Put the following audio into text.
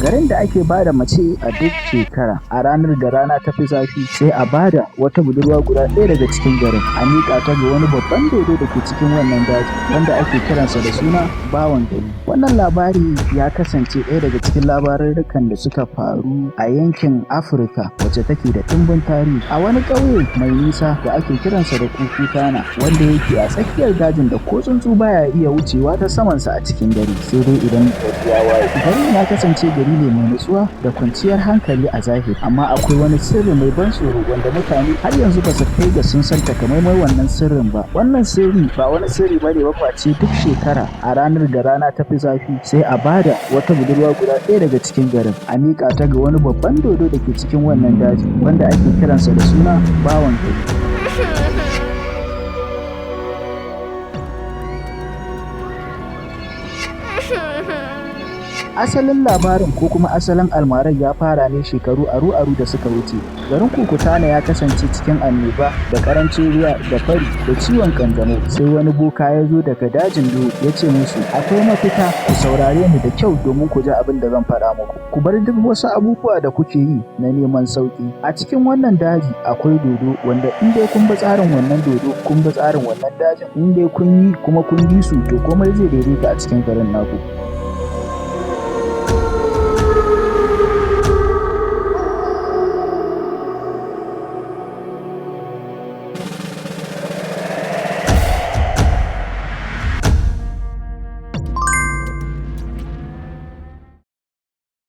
garin da ake bada mace a duk shekara a ranar da rana ta fi zafi sai a bada wata budurwa guda ɗaya daga cikin garin a miƙa ta ga wani babban dodo da ke cikin wannan daji wanda ake kiransa da suna bawan gari. Wannan labari ya kasance ɗaya daga cikin labarurrukan da suka faru a yankin Afirka wacce take da ɗimbin tarihi a wani ƙauye mai nisa da ake kiransa da Kukutana wanda yake a tsakiyar dajin da ko tsuntsu baya iya wucewa ta samansa a cikin gari sai dai idan ya waye. Garin ya kasance gari ne mai nutsuwa da kwanciyar hankali a zahiri amma akwai wani sirri mai ban tsoro wanda mutane har yanzu ba su kai ga sun san takamaimai wannan sirrin ba. Wannan sirri ba wani sirri bane ba face duk shekara a ranar da rana ta fi zafi sai a bada wata budurwa guda ɗaya daga cikin garin a miƙa ta ga wani babban dodo da ke cikin wannan daji wanda ake kiransa da suna bawan gari. Asalin labarin ko kuma asalin almarar ya fara ne shekaru aru-aru da suka wuce. Garin Kukutana ya kasance cikin annoba da karancin ruwa da fari da ciwon kanjamau sai wani boka ya zo daga dajin Dodo ya ce musu akwai mafita ku saurare ni da kyau domin ku ji abin da zan faɗa muku. Ku bar duk wasu abubuwa da kuke yi na neman sauki. A cikin wannan daji akwai dodo wanda in dai kun bi tsarin wannan dodo kun bi tsarin wannan dajin in dai kun yi kuma kun bi su to komai zai daidaita a cikin garin naku.